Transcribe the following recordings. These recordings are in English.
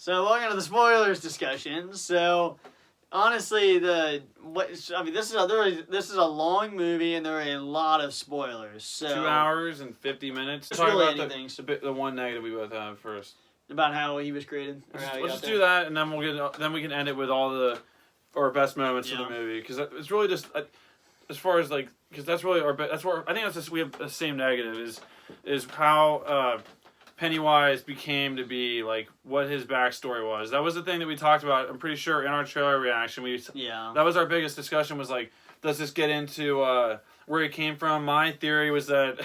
So welcome to the spoilers discussion. So honestly, this is a long movie and there are a lot of spoilers. So 2 hours and 50 minutes. It's Talk really about anything. the one negative we both have first. About how he was created. Let's just do that, and then we can end it with all our best moments of the movie, because it's really just as far as like, because that's really that's where I think that's just, we have the same negative is how Pennywise became to be, like, what his backstory was. That was the thing that we talked about, I'm pretty sure, in our trailer reaction. That was our biggest discussion, was like, does this get into where he came from? My theory was that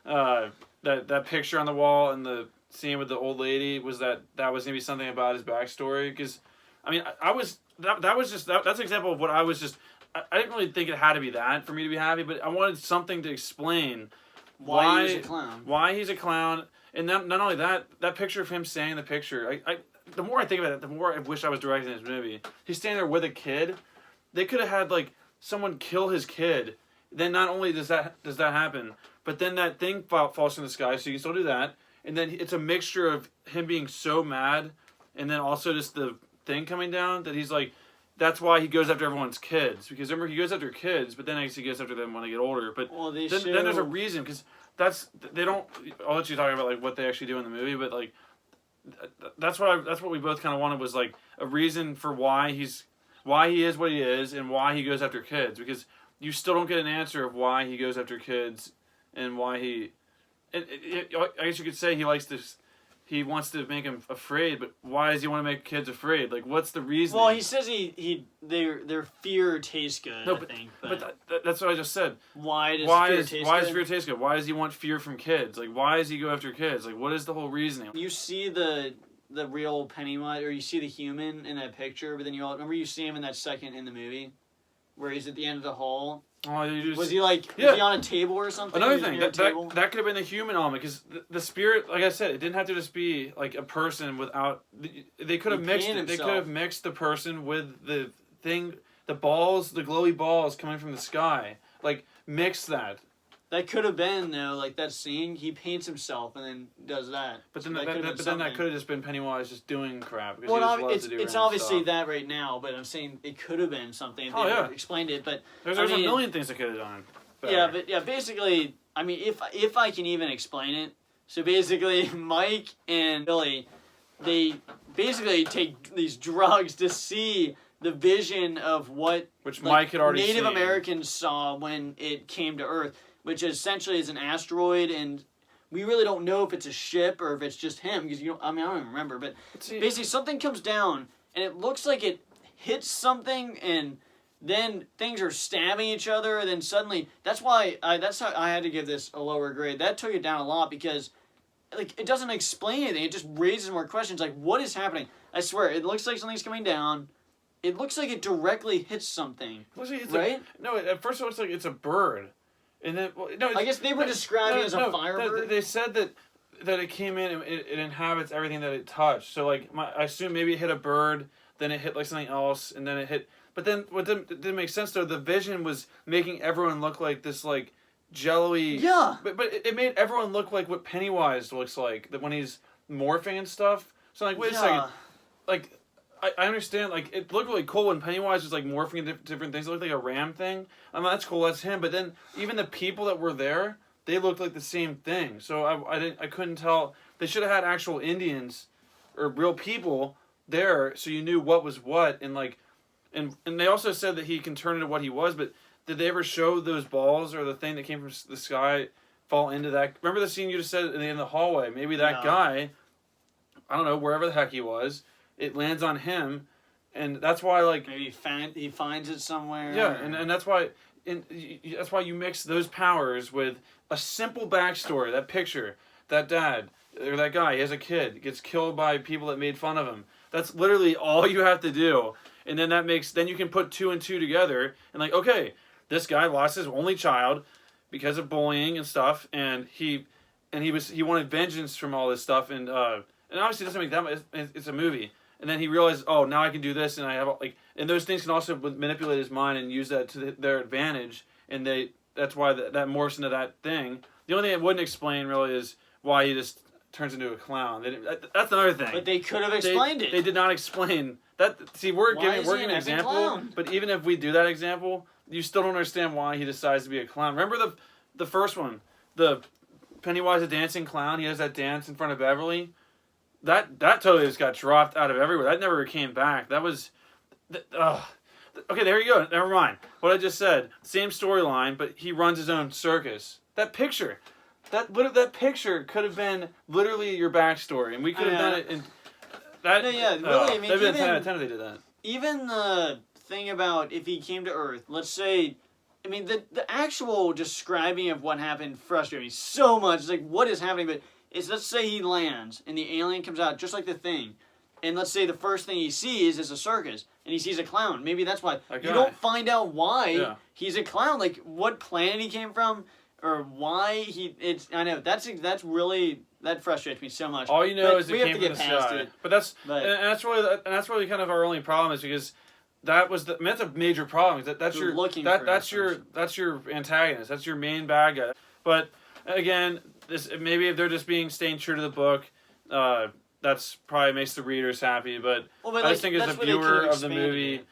that picture on the wall and the scene with the old lady was that was going to be something about his backstory. Because, I mean, that's an example of what I was just, I didn't really think it had to be that for me to be happy, but I wanted something to explain why he's a clown. Why he's a clown. And not only that picture of him standing in the picture, the more I think about it, the more I wish I was directing this movie. He's standing there with a kid. They could have had, like, someone kill his kid. Then not only does that happen, but then that thing falls from the sky, so you can still do that. And then it's a mixture of him being so mad, and then also just the thing coming down, that he's like, that's why he goes after everyone's kids. Because remember, he goes after kids, but then I guess he goes after them when they get older. But then there's a reason, because they don't. I'll let you talk about, like, what they actually do in the movie, but, like, that's what we both kind of wanted, was, like, a reason for why he is what he is and why he goes after kids, because you still don't get an answer of why he goes after kids and why he. I guess you could say he wants to make him afraid, but why does he want to make kids afraid? Like, what's the reason? Well, he says their fear tastes good. No, I think, but that's what I just said. Why does fear taste good? Why does he want fear from kids? Like, why does he go after kids? Like, what is the whole reasoning? You see the real Pennywise, or you see the human in that picture, but then remember you see him in that second in the movie, where he's at the end of the hall. Oh, was he was he on a table or something? Another thing, that could have been the human element, because the spirit, like I said, it didn't have to just be like a person without. They could have mixed. They could have mixed the person with the thing, the balls, the glowy balls coming from the sky. Like, mix that. That could have been, though, like that scene. He paints himself and then does that. But then that could have just been Pennywise just doing crap. Well, it's obviously that right now, but I'm saying it could have been something if they explained it. But there's a million things that could have done better. Basically, I mean, if I can even explain it, so basically, Mike and Billy, they basically take these drugs to see the vision of what Mike had already Native seen. Americans saw when it came to Earth, which essentially is an asteroid, and we really don't know if it's a ship or if it's just him, because I don't even remember, but basically something comes down, and it looks like it hits something, and then things are stabbing each other, and then suddenly, that's how I had to give this a lower grade. That took it down a lot, because, like, it doesn't explain anything, it just raises more questions, like, what is happening? I swear, it looks like something's coming down. It looks like it directly hits something, right? At first it looks like it's a bird. And then, I guess they were describing it as a firebird. They said that it came in and it inhabits everything that it touched. So, like, I assume maybe it hit a bird, then it hit, like, something else, and then it hit. But then what didn't make sense, though, the vision was making everyone look like this, like, jello-y. Yeah. But it made everyone look like what Pennywise looks like, that when he's morphing and stuff. So, like, wait a second. Like, I understand, like, it looked really cool when Pennywise was, like, morphing into different things. It looked like a ram thing. I mean, that's cool, that's him. But then, even the people that were there, they looked like the same thing. So I couldn't tell. They should have had actual Indians, or real people, there, so you knew what was what. And, like, and they also said that he can turn into what he was, but did they ever show those balls, or the thing that came from the sky, fall into that? Remember the scene you just said in the hallway? Maybe that guy, I don't know, wherever the heck he was, it lands on him, and that's why, like, maybe he finds it somewhere. Yeah, and that's why, that's why you mix those powers with a simple backstory. That picture, that dad or that guy, he has a kid, gets killed by people that made fun of him. That's literally all you have to do, and then then you can put 2 and 2 together, and, like, okay, this guy lost his only child because of bullying and stuff, and he wanted vengeance from all this stuff, and obviously it doesn't make that much. It's a movie. And then he realized, oh, now I can do this, and I have, like, and those things can also manipulate his mind and use that to their advantage, and that's why that morphs into that thing. The only thing it wouldn't explain really is why he just turns into a clown. That's another thing. But they could have explained it. They did not explain that. See, we're Why is giving he an an effing example, clown? but even if we do that example, you still don't understand why he decides to be a clown. Remember the first one, the Pennywise the dancing clown. He has that dance in front of Beverly. That totally just got dropped out of everywhere. That never came back. That was, okay. There you go. Never mind what I just said. Same storyline, but he runs his own circus. That picture. That picture could have been literally your backstory, and we could have done it in that. No, yeah, really. I mean, that'd been 10 even, out of 10 if they did that. even the thing about if he came to Earth, let's say, I mean, the actual describing of what happened frustrated me so much. It's like, what is happening? But it's, let's say he lands and the alien comes out just like the Thing, and let's say the first thing he sees is a circus, and he sees a clown. Maybe that's why you don't find out why he's a clown, like what planet he came from. Or why he? I know that's really that frustrates me so much. All you know is we it have came to from get the past sky. it. But that's really kind of our only problem is because that's a major problem. That's your antagonist. That's your main bad guy. But again, maybe if they're just staying true to the book, that's probably makes the readers happy. But I just think as a viewer of the movie,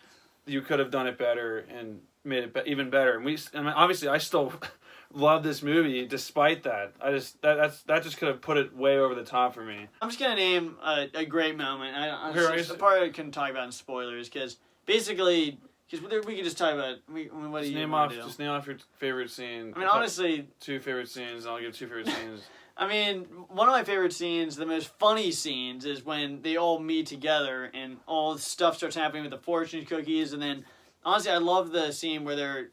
you could have done it better and made it even better. And obviously I still love this movie despite that. That just could have put it way over the top for me. I'm just gonna name a great moment. The part I couldn't talk about in spoilers because basically, we could just talk about what do you want to do? Just name off your favorite scene. I mean, honestly, 2 favorite scenes. And I'll give 2 favorite scenes. I mean, one of my favorite scenes, the most funny scenes, is when they all meet together and all stuff starts happening with the fortune cookies, and then honestly, I love the scene where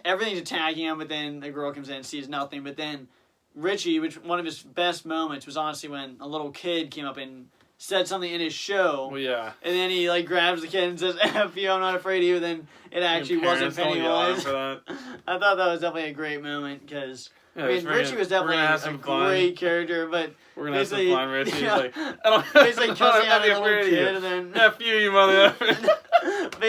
everything's attacking him, but then the girl comes in and sees nothing. But then Richie, which one of his best moments was honestly when a little kid came up and said something in his show. Well, yeah. And then he grabs the kid and says, "F you, I'm not afraid of you." Then it actually wasn't Pennywise. I thought that was definitely a great moment because Richie was definitely a great character, but we're gonna have some fun. Richie, yeah, like, I don't basically cussing out a little kid, and then F you motherfucker.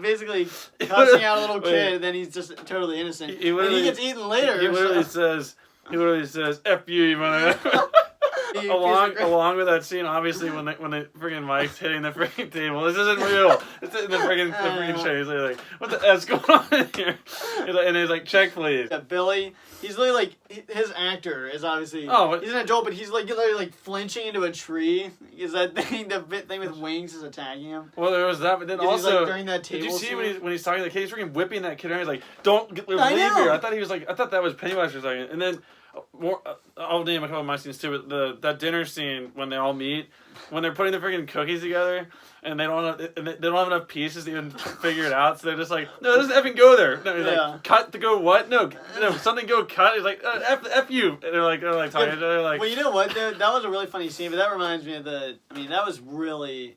basically cussing out a little kid, and then he's just totally innocent. And he gets eaten later. He literally says, "F you motherfucker." Along with that scene, obviously, when the freaking mic's hitting the freaking table, this isn't real. It's in the freaking show. He's like, "What the F's going on in here?" And he's like, "Check, please." Yeah, Billy, he's literally his actor is obviously he's an adult, but he's literally flinching into a tree. Is that thing the thing with wings is attacking him? Well, there was that, but then also during that table. Did you see scene? when he's talking to the kid? He's freaking whipping that kid around. He's like, "Don't leave here." I thought that was Pennywise for a second, and then. I'll name a couple of my scenes too, but that dinner scene when they all meet, when they're putting the freaking cookies together, and they don't have enough pieces to even figure it out, so they're just like, "No, just effing go there." No, he's like, "Cut to go what? No, something go cut." He's like, "F you," and they're like talking to each other like. Well, you know what? That was a really funny scene, but that reminds me of that was really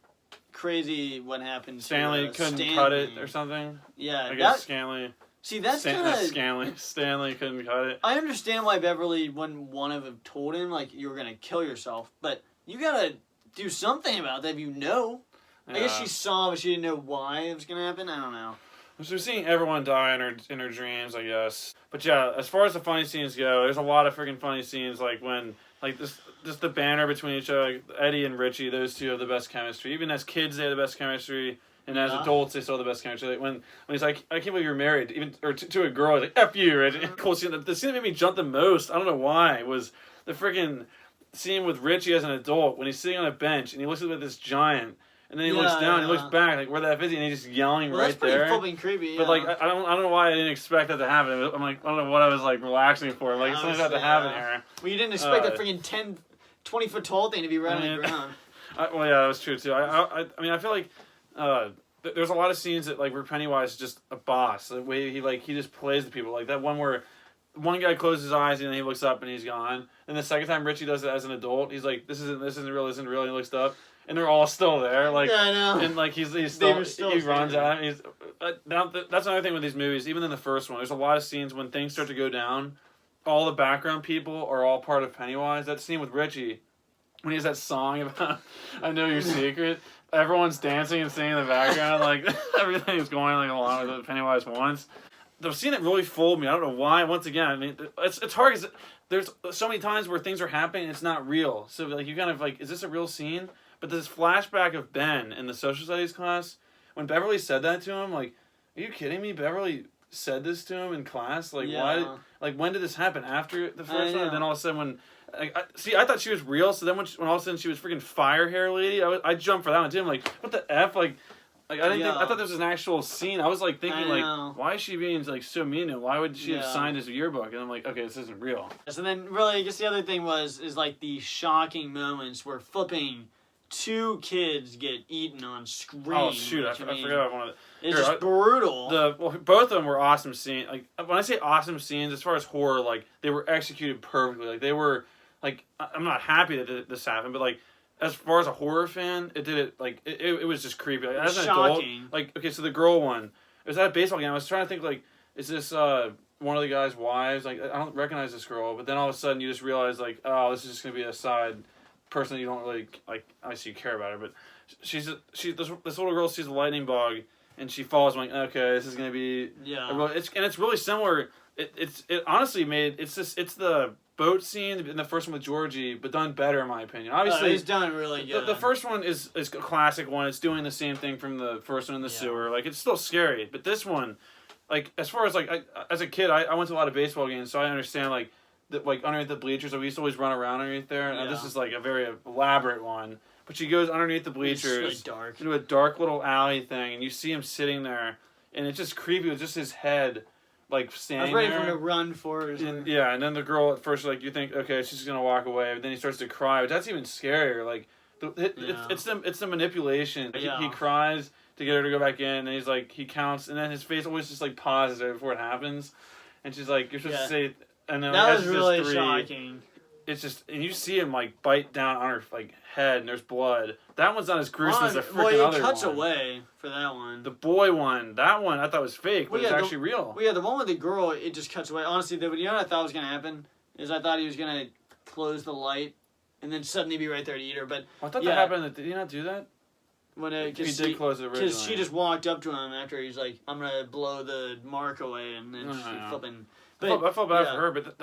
crazy what happened. Stanley couldn't cut it or something. Yeah, I guess Stanley. See, that's kind of... Stanley couldn't cut it. I understand why Beverly wouldn't want to have told him, like, you were going to kill yourself, but you got to do something about that if you know. Yeah. I guess she saw, but she didn't know why it was going to happen. I don't know. So we're seeing everyone die in her dreams, I guess. But yeah, as far as the funny scenes go, there's a lot of freaking funny scenes, like when... Like, just the banner between each other, like Eddie and Richie, those two have the best chemistry. Even as kids, they have the best chemistry. And as adults, they still have the best chemistry. Like when he's like, "I can't believe you're married," even or to a girl, like "F you," right? Cool scene. The scene that made me jump the most, I don't know why, was the freaking scene with Richie as an adult when he's sitting on a bench and he looks at this giant, and then he looks down, he looks back, like where the F is he, and he's just yelling right there. That's pretty flipping creepy. But like, I don't know why I didn't expect that to happen. I'm like, I don't know what I was like relaxing for. I'm like, something's got to happen here. Well, you didn't expect that freaking 20 foot tall thing to be right on the ground. Well, yeah, that was true too. I mean, I feel like. There's a lot of scenes that where Pennywise is just a boss. The way he just plays the people. Like that one where one guy closes his eyes and then he looks up and he's gone. And the second time Richie does it as an adult, he's like, "This isn't real. And he looks up and they're all still there. Like, yeah, I know. And like he's still he runs at him. That's another thing with these movies. Even in the first one, there's a lot of scenes when things start to go down. All the background people are all part of Pennywise. That scene with Richie, when he has that song about "I Know Your Secret." Everyone's dancing and singing in the background, like everything's going like along with what Pennywise wants. the scene that really fooled me. I don't know why. Once again, I mean, it's hard because there's so many times where things are happening and it's not real. So like you kind of like, is this a real scene? But this flashback of Ben in the social studies class when Beverly said that to him, like, are you kidding me? Beverly said this to him in class. Like why? Like when did this happen? After the first one, and then all of a sudden when. I thought she was real. So then when all of a sudden she was freaking fire hair lady, I jumped for that one too. I'm like, what the F? Like I didn't think. I thought this was an actual scene. I was like thinking like, why is she being like so mean? And why would she have signed his yearbook? And I'm like, okay, this isn't real. So then, really, I guess the other thing is like the shocking moments where flipping 2 kids get eaten on screen. Oh shoot! I forgot one of the. It's just brutal. Both of them were awesome scenes. Like when I say awesome scenes, as far as horror, like they were executed perfectly. Like they were. Like, I'm not happy that this happened, but, like, as far as a horror fan, it did it, like, it was just creepy. Like, as an adult, like, okay, so the girl one, it was at a baseball game. I was trying to think, like, is this one of the guy's wives? Like, I don't recognize this girl, but then all of a sudden you just realize, like, oh, this is just going to be a side person that you don't really, like, obviously you care about her, but this little girl sees a lightning bug, and she falls, I'm like, okay, this is going to be, it's really similar. It honestly it's the boat scene in the first one with Georgie, but done better in my opinion. Obviously, he's done really good. The first one is a classic one. It's doing the same thing from the first one in the sewer. Like it's still scary, but this one, like as far as like as a kid, I went to a lot of baseball games, so I understand like underneath the bleachers. So we used to always run around underneath there. And this is like a very elaborate one. But she goes underneath the bleachers into a dark little alley thing, and you see him sitting there, and it's just creepy with just his head. Like standing there. I was ready for him to run for it. And then the girl at first, like you think, okay, she's gonna walk away, but then he starts to cry. But that's even scarier. Like, it's the manipulation. He cries to get her to go back in, and he's like, he counts, and then his face always just like pauses right before it happens, and she's like, you're supposed to say, and then that was really shocking. It's just, and you see him like bite down on her like head, and there's blood. That one's not as gruesome as the freaking other one. Well, he cuts away for that one. The boy one, that one I thought was fake, but it's actually real. Well, yeah, the one with the girl, it just cuts away. Honestly, you know what I thought was gonna happen is I thought he was gonna close the light, and then suddenly be right there to eat her. But I thought that happened. Did he not do that? When he did close it originally. Because she just walked up to him after he's like, "I'm gonna blow the mark away," and then she flipping. But, I felt bad for her, but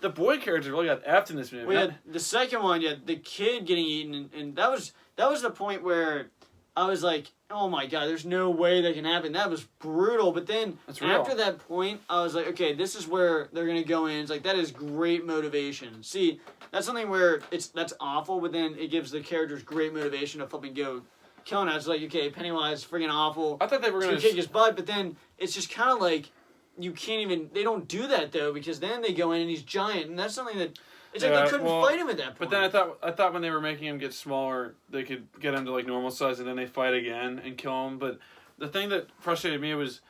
the boy character really got effed in this movie. Well, the second one, the kid getting eaten, and that was the point where I was like, oh my god, there's no way that can happen. That was brutal. But then after that point, I was like, okay, this is where they're gonna go in. It's like that is great motivation. See, that's something where that's awful, but then it gives the characters great motivation to flipping go killing us. It's like, okay, Pennywise, freaking awful. I thought they were gonna kick his butt, but then it's just kind of like. You can't even. They don't do that though because then they go in and he's giant, and that's something that it's like they couldn't fight him at that point. But then I thought when they were making him get smaller, they could get him to like normal size, and then they fight again and kill him. But the thing that frustrated me was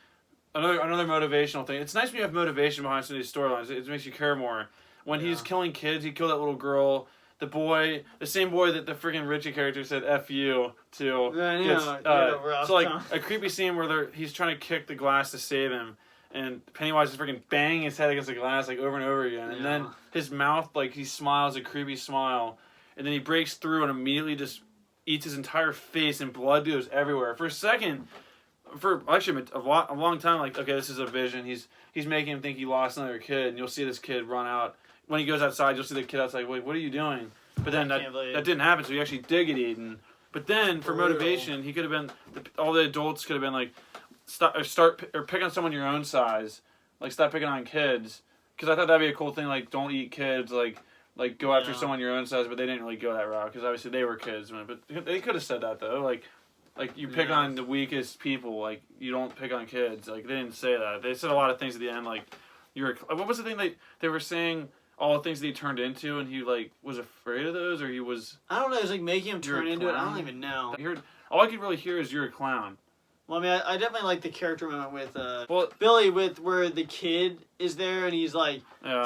another motivational thing. It's nice when you have motivation behind some of these storylines. It makes you care more. When he's killing kids, he killed that little girl. The boy, the same boy that the freaking Richie character said "F you" to. So like a creepy scene where he's trying to kick the glass to save him. And Pennywise is freaking banging his head against the glass like over and over again. And then his mouth, like he smiles a creepy smile. And then he breaks through and immediately just eats his entire face and blood goes everywhere. For a second, for actually a long time, like, okay, this is a vision. He's making him think he lost another kid. And you'll see this kid run out. When he goes outside, you'll see the kid outside, wait, what are you doing? But then that didn't happen, so he actually did get eaten. But then, for motivation, he could have been, all the adults could have been like, start pick on someone your own size, like stop picking on kids, because I thought that'd be a cool thing, like don't eat kids, like go after someone your own size, but they didn't really go that route because obviously they were kids. But they could have said that though, like you pick on the weakest people, like you don't pick on kids. Like they didn't say that. They said a lot of things at the end, like what was the thing they were saying? All the things that he turned into, and he like was afraid of those, or he was. I don't know. It was like making him turn into it. I don't even know. All I could really hear is "you're a clown." Well, I mean, I definitely like the character moment with Billy, with where the kid is there and he's like,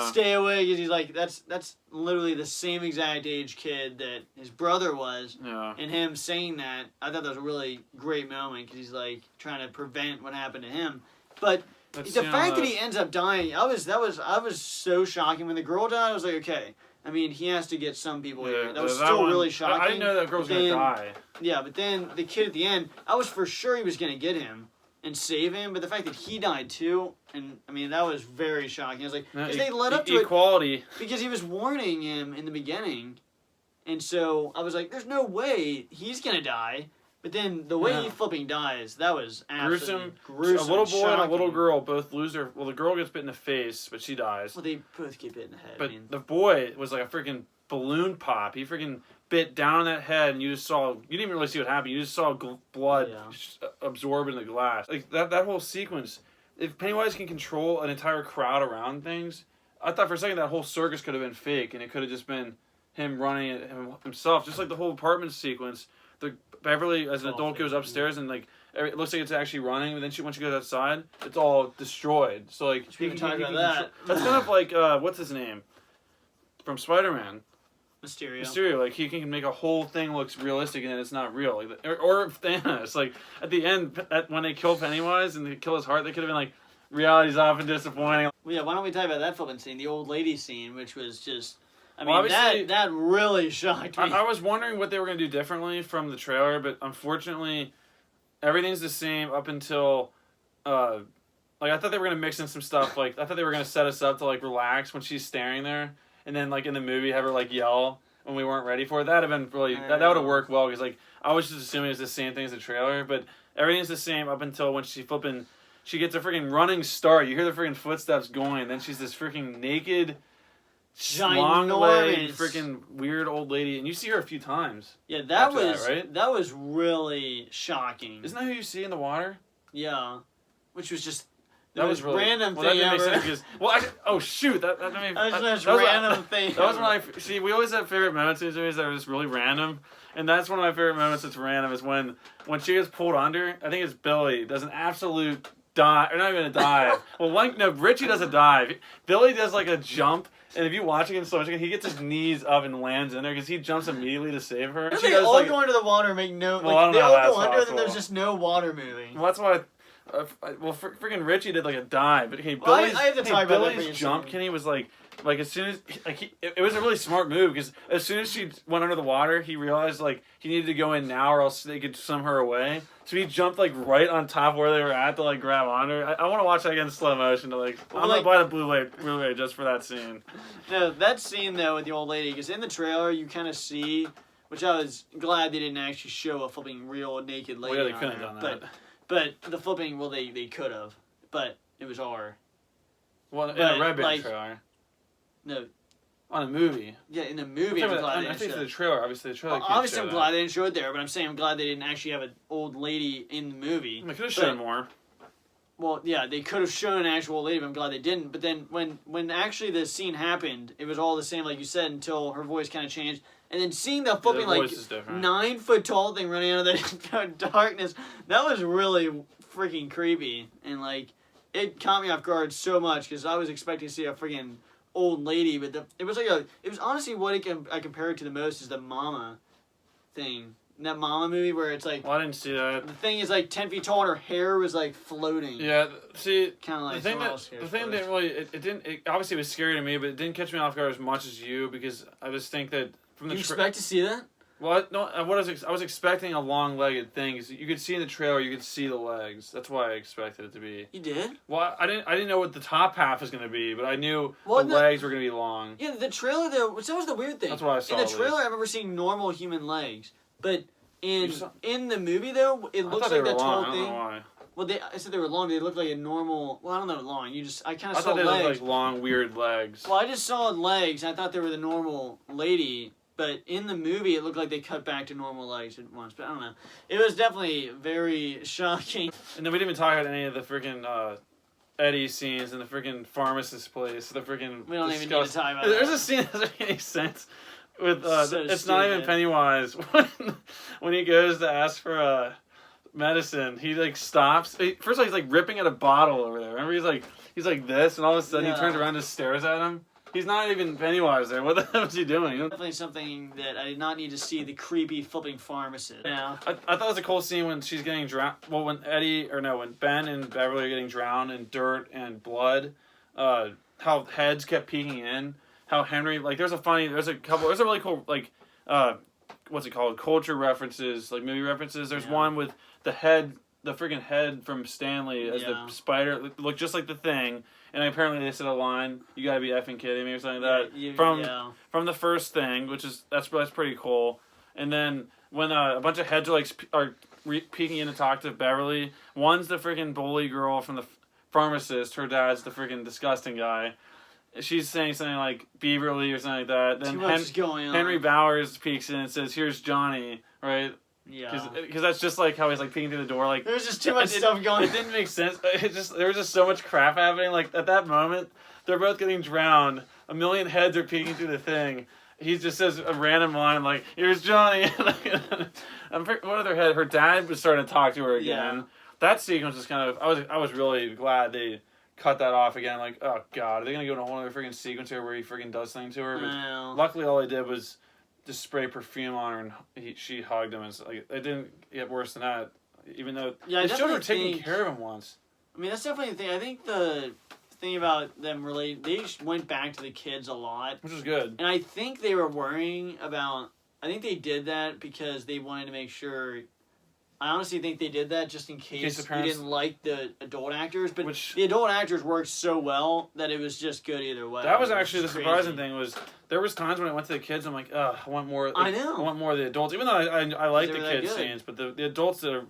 "Stay away," because he's like, that's literally the same exact age kid that his brother was, and him saying that, I thought that was a really great moment because he's like trying to prevent what happened to him, but. The fact that he ends up dying, I was so shocking. When the girl died, I was like, okay. I mean, he has to get some people here. That was still really shocking. I didn't know that girl was going to die. Yeah, but then the kid at the end, I was for sure he was going to get him. and save him, but the fact that he died too, and I mean that was very shocking. I was like, No, because they led up to equality. it because he was warning him in the beginning, and so I was like, there's no way he's gonna die. But then the way he flipping dies, that was absolutely gruesome. A little boy and a little shocking. girl both lose their. Well, the girl gets bit in the face, but she dies. Well, they both get bit in the head. But I mean, the boy was like a freaking balloon pop. He freaking bit down on that head, and you just saw. You didn't even really see what happened. You just saw blood absorb into the glass. Like that whole sequence. If Pennywise can control an entire crowd around things, I thought for a second that whole circus could have been fake, and it could have just been him running it himself. Just like the whole apartment sequence. Beverly, as an adult, goes upstairs and like it looks like it's actually running, but then once she goes outside, it's all destroyed. So like, we can talk about that. That's kind of like what's his name from Spider-Man. Mysterio, like he can make a whole thing looks realistic and then it's not real. Like, or Thanos, like at the end, when they kill Pennywise and they kill his heart, they could have been like, reality's often disappointing. Well, yeah, why don't we talk about that flipping scene, the old lady scene, which was just. I mean, well, that really shocked me. I was wondering what they were going to do differently from the trailer, but unfortunately, everything's the same up until, like, I thought they were going to mix in some stuff. Like, I thought they were going to set us up to, like, relax when she's staring there, and then, like, in the movie, have her, like, yell when we weren't ready for it. That would have been really, that would have worked well, because, like, I was just assuming it's the same thing as the trailer, but everything's the same up until when she gets a freaking running start. You hear the freaking footsteps going, and then she's this freaking naked, long-legged, freaking weird old lady, and you see her a few times. Yeah, that was really shocking. Isn't that who you see in the water? Yeah, which was just that was really random well, thing that ever. Because, well, oh shoot, that was the most random thing. That was one of my see. We always have favorite moments in these movies that are just really random, and that's one of my favorite moments that's random is when she gets pulled under. I think it's Billy does an absolute dive, or not even a dive. Well, Richie does a dive. Billy does like a jump. And if you watch it in slow motion, he gets his knees up and lands in there because he jumps immediately to save her. They all go into the water and make no. Well, they all go under, and then there's just no water moving. Well, that's why. Freaking Richie did like a dive, but I have to talk about Billy's jump. Kenny was like as soon as it was a really smart move because as soon as she went under the water, he realized like he needed to go in now or else they could swim her away. So he jumped like right on top where they were at to like grab on her. I want to watch that again in slow motion to like. I'm gonna buy the Blu-ray just for that scene. No, that scene though with the old lady because in the trailer you kind of see, which I was glad they didn't actually show a flipping real naked lady. Well, yeah, they couldn't have done that. But the flipping, well, they could have, but it was R. Well, in a Red Band trailer. No. On a movie. Yeah, in the movie. I'm glad they didn't show the trailer. Obviously, the trailer. Obviously, I'm glad they didn't show it there, but I'm saying I'm glad they didn't actually have an old lady in the movie. They could have shown more. Well, yeah, they could have shown an actual old lady, but I'm glad they didn't. But then when actually the scene happened, it was all the same, like you said, until her voice kind of changed. And then seeing the flipping, like, 9-foot tall thing running out of the darkness, that was really freaking creepy. And, like, it caught me off guard so much because I was expecting to see a freaking old lady. But it was honestly what I compare it to the most is the Mama thing. That Mama movie where it's like... Well, I didn't see that. The thing is like 10 feet tall and her hair was like floating. Yeah, see... Kind of like the thing didn't really... It obviously was scary to me, but it didn't catch me off guard as much as you because I just think that... From the you expect to see that? Well, no. I was expecting a long-legged thing. You could see in the trailer, you could see the legs. That's why I expected it to be. You did? Well, I didn't know what the top half was going to be, but I knew the legs were going to be long. Yeah, the trailer though. That was the weird thing. That's what I saw. In the trailer, I remember seeing normal human legs, but in the movie though, it looks like that tall thing. I don't know why. Well, I said they were long. They looked like a normal. Well, I don't know long. I kind of saw legs. I thought they looked like long, weird legs. Well, I just saw legs. And I thought they were the normal lady. But in the movie, it looked like they cut back to normal legs at once. But I don't know. It was definitely very shocking. And then we didn't even talk about any of the freaking Eddie scenes in the freaking pharmacist place. The freaking we don't even need to talk about There's that. a scene that doesn't make any sense. With so it's stupid. Not even Pennywise. When he goes to ask for medicine, he like stops. First of all, he's like ripping at a bottle over there. Remember, he's like this, and all of a sudden he turns around and stares at him. He's not even Pennywise there. What the hell is he doing? Definitely something that I did not need to see, the creepy flipping pharmacist. Yeah. I thought it was a cool scene when she's getting drowned. Well, when Ben and Beverly are getting drowned in dirt and blood. How heads kept peeking in. How Henry, like, there's a really cool, like, what's it called? Culture references, like movie references. There's one with the the freaking head from Stanley as Yeah. the spider looked just like the Thing, and apparently they said a line, "You gotta be effing kidding me" or something like that from the first Thing, which is that's pretty cool. And then when a bunch of heads are peeking in to talk to Beverly, one's the freaking bully girl from the pharmacist. Her dad's the freaking disgusting guy. She's saying something like Beaverly or something like that. Then Too much is going on. Henry Bowers peeks in and says, "Here's Johnny," right? Yeah. Because that's just like how he's like peeking through the door. Like There's just too much stuff going. It didn't make sense. There was just so much crap happening. Like at that moment, they're both getting drowned. A million heads are peeking through the thing. He just says a random line like, "Here's Johnny." What other head? Her dad was starting to talk to her again. Yeah. That sequence was kind of. I was really glad they cut that off again. Like, oh god, are they gonna go into a whole other freaking sequence here where he freaking does something to her? But luckily, all he did was just spray perfume on her, and she hugged him, and like it didn't get worse than that. Even though his children were taking care of him once. I mean, that's definitely the thing. I think the thing about them they went back to the kids a lot, Which is good. and I think they were worrying about. I think they did that because they wanted to make sure. I honestly think they did that just in case you didn't like the adult actors, but the adult actors worked so well that it was just good either way. That was actually the surprising thing was there was times when I went to the kids, I'm like, ugh, I want more. Like, I know. I want more of the adults, even though I like the kids scenes, but the adults that are,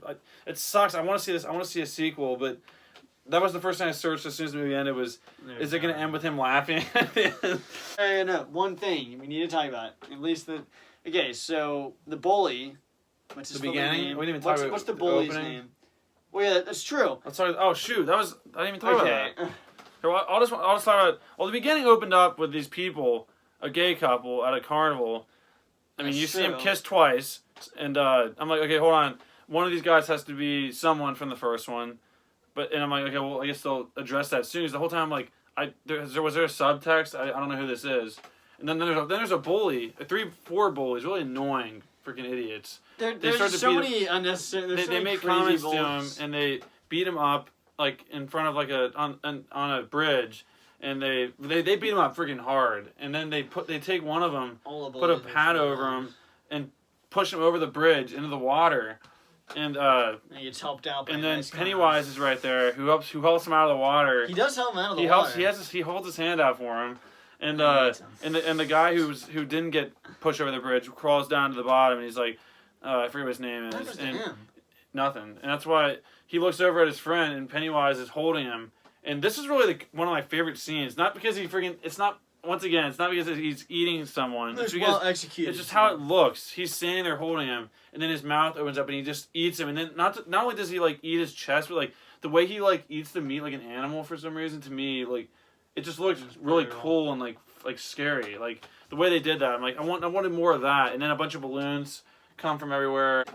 it sucks. I want to see this. I want to see a sequel, but that was the first time I searched as soon as the movie ended was, is it going to end with him laughing at the end? No, one thing we need to talk about, at least okay, so the bully. What's his beginning? name? We didn't even talk about what's the bully's name? Well, yeah, that's true. Let's talk. Oh shoot, I didn't even talk about that. Here, I'll just talk about. Well, the beginning opened up with these people, a gay couple at a carnival. I mean, you see them kiss twice, and I'm like, okay, hold on. One of these guys has to be someone from the first one, and I'm like, okay, well, I guess they'll address that soon. So the whole time, I'm like, was there a subtext? I don't know who this is. And then there's a bully, 3-4 bullies, really annoying, freaking idiots. There's so many unnecessary. They make comments to him and they beat him up like in front of like on a bridge, and they beat him up freaking hard. And then they take one of them, put a pad over him, and push him over the bridge into the water. And he gets helped out. And then Pennywise is right there, who helps him out of the water. He does help him out of the water. He holds his hand out for him. And the guy who didn't get pushed over the bridge crawls down to the bottom, and he's like, I forget what his name is. Nothing. And that's why he looks over at his friend, and Pennywise is holding him. And this is really one of my favorite scenes. Not because it's not because he's eating someone. It's well executed. It's just how it looks. He's standing there holding him, and then his mouth opens up, and he just eats him. And then not only does he like eat his chest, but like the way he like eats the meat like an animal for some reason, to me, like it just looks really cool and like scary. Like the way they did that, I'm like I wanted more of that. And then a bunch of balloons come from everywhere.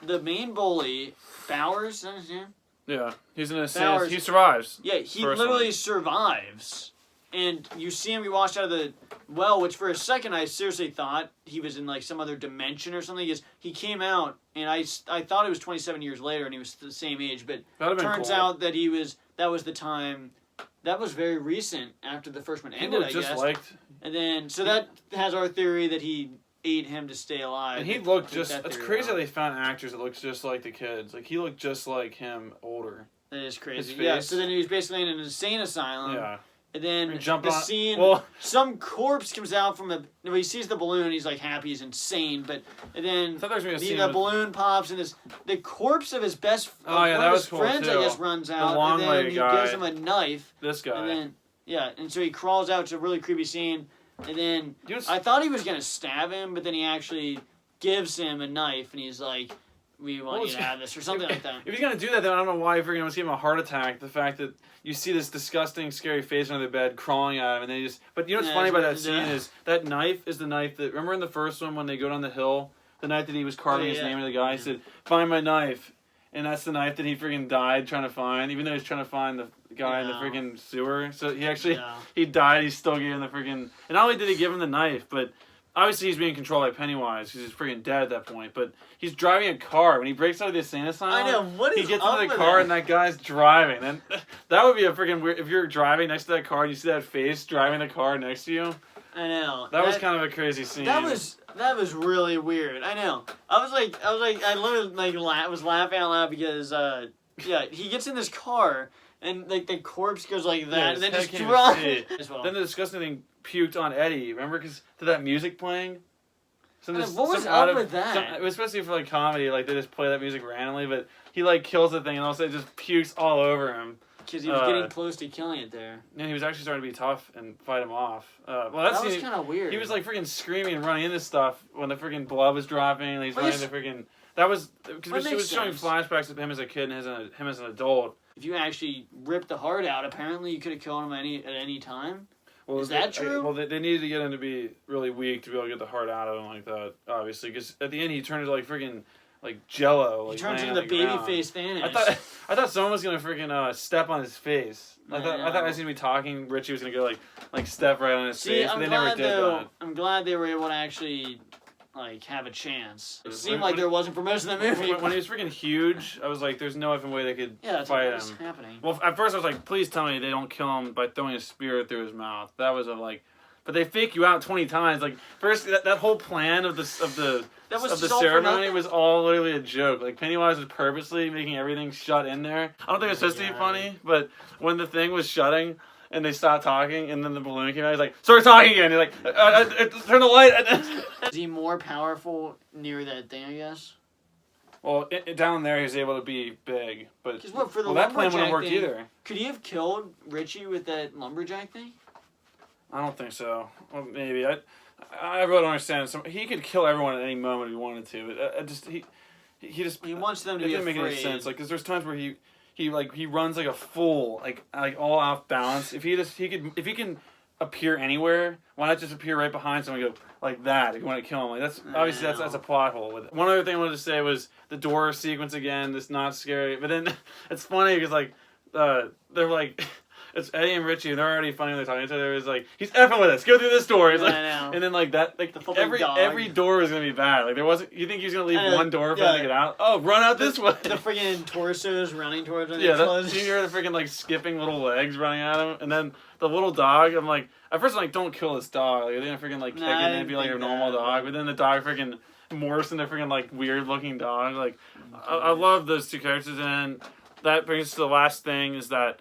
The main bully, Bowers, is that his name? Yeah, he's in a sense. He survives. Yeah, he literally survives. And you see him be washed out of the well, which for a second I seriously thought he was in like some other dimension or something. He came out, and I thought it was 27 years later, and he was the same age. But it turns out that that was the time. That was very recent after the first one ended, I guess. And then, so that has our theory that he ate him to stay alive. And he looked just... It's crazy that they found actors that look just like the kids. Like, he looked just like him, older. That is crazy. Yeah, so then he was basically in an insane asylum. Yeah. And then some corpse comes out from he sees the balloon, he's like happy, he's insane, and then the balloon pops, and the corpse of his best one of his friends, I guess, runs out, and then he gives him a knife. This guy. And then, and so he crawls out. It's a really creepy scene, and then I thought he was going to stab him, but then he actually gives him a knife, and he's like, we want you to have this, or something like that. If he's going to do that, then I don't know why you're going to give him a heart attack. The fact that you see this disgusting, scary face under the bed crawling at him, and then he just... But you know what's funny about that scene is that knife is the knife that... Remember in the first one when they go down the hill? The knife that he was carving his name into the guy? He said, find my knife. And that's the knife that he freaking died trying to find, even though he's trying to find the guy in the freaking sewer. So he actually... He died, he still gave him the freaking... And not only did he give him the knife, but... Obviously, he's being controlled by Pennywise because he's freaking dead at that point. But he's driving a car. When he breaks out of the insane asylum, I know, what is he gets into the car and that guy's driving. And that would be a freaking weird... If you're driving next to that car and you see that face driving the car next to you. I know. That was kind of a crazy scene. That was really weird. I know. I was like, I literally was laughing out loud because Yeah, he gets in this car, and like the corpse goes like that, Yeah, and then his just head can't drops. even see. Then the disgusting thing puked on Eddie. Remember, because to that music playing. What was up with that? It was supposed to be for like comedy, like they just play that music randomly, but he like kills the thing and also it just pukes all over him. Because he was getting close to killing it there. And he was actually starting to be tough and fight him off. Well, that was kind of weird. He was like freaking screaming and running into stuff when the freaking blood was dropping. And he's running into freaking. That was because she was showing flashbacks of him as a kid and him as an adult. If you actually ripped the heart out, apparently you could have killed him at any time. Well, is that true? Well, they needed to get him to be really weak to be able to get the heart out of him like that, obviously. Because at the end, he turned into like freaking like Jello. Like, he turns into the baby face Thanos. I thought someone was gonna freaking step on his face. I thought I was gonna be talking. Richie was gonna go like step right on his face. I'm they glad never did that. I'm glad they were able to actually like have a chance. It seemed like there wasn't for most of the movie. When he was freaking huge, I was like, "There's no effing way they could fight him." What's happening? Well, at first I was like, "Please tell me they don't kill him by throwing a spear through his mouth." That was but they fake you out 20 times. Like first, that whole plan of the ceremony was all literally a joke. Like Pennywise was purposely making everything shut in there. I don't think it was supposed to be funny, but when the thing was shutting and they stopped talking, and then the balloon came out, he's like, "Start talking again." He's like, "Turn the light." Is he more powerful near that thing? I guess. Well, down there he's able to be big, but for the that plan wouldn't work thing, either. Could he have killed Richie with that lumberjack thing? I don't think so. Well, maybe I really don't understand. He could kill everyone at any moment if he wanted to. He wants them to be afraid. It didn't make any sense. Like, because there's times where he runs like a fool, like all off balance. If he can appear anywhere, why not just appear right behind someone and go like that if you want to kill him? Like that's a plot hole. One other thing I wanted to say was the door sequence again. That's not scary, but then it's funny because like they're like. It's Eddie and Richie, and they're already funny when they're talking to each other. It's like, he's effing with us. Go through this door. He's like, and then like that, like every door is gonna be bad. Like there wasn't. You think he's gonna leave one door for them to get out? Oh, run out this way. The freaking torsos running towards him. Yeah, you hear the freaking like skipping little legs running at him, and then the little dog. I'm like, at first I'm like, don't kill this dog. Like they're gonna freaking like kick it and be like a normal dog, but then the dog freaking morphs into freaking like weird looking dog. Like I love those two characters, and that brings us to the last thing is that.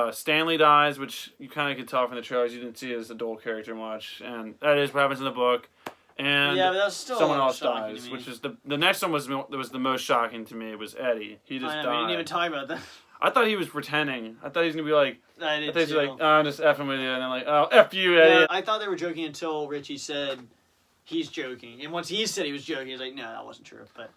Stanley dies, which you kind of could tell from the trailers. You didn't see as a dual character much, and that is what happens in the book. And but that's still someone else dies, which is the next one was the most shocking to me. It was Eddie. He just died. We didn't even talk about that. I thought he was pretending. I thought he was gonna be like. I did too. He was like, I'm just effing with you, and I'm like, oh, F you, Eddie. Yeah, I thought they were joking until Richie said he's joking, and once he said he was joking, he was like, no, that wasn't true. But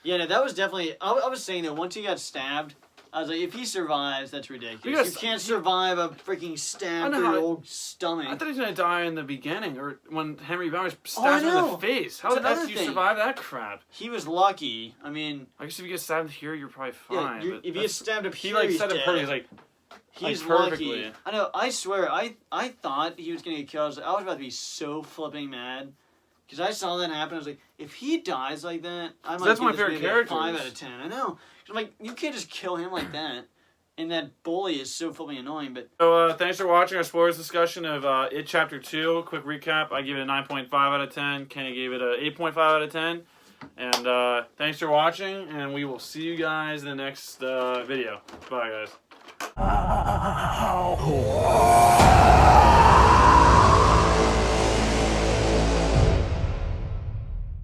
yeah, no, that was definitely. I was saying that once he got stabbed. I was like, if he survives, that's ridiculous. You can't survive a freaking stab through your old stomach. I thought he was going to die in the beginning, or when Henry Bowers stabbed him in the face. How the heck do you survive that crap? He was lucky. I mean... I guess if you get stabbed here, you're probably fine. Yeah, if you get stabbed up here, he's said it perfectly. He's like... He's lucky. I know, I swear, I thought he was going to get killed. I was about to be so flipping mad. Because I saw that happen. I was like, if he dies like that, I might that's my favorite character. 5 out of 10. I know. I'm like, you can't just kill him like that. And that bully is so flipping annoying. But so thanks for watching our spoilers discussion of It Chapter 2. Quick recap. I gave it a 9.5 out of 10. Kenny gave it a 8.5 out of 10. And thanks for watching. And we will see you guys in the next video. Bye, guys.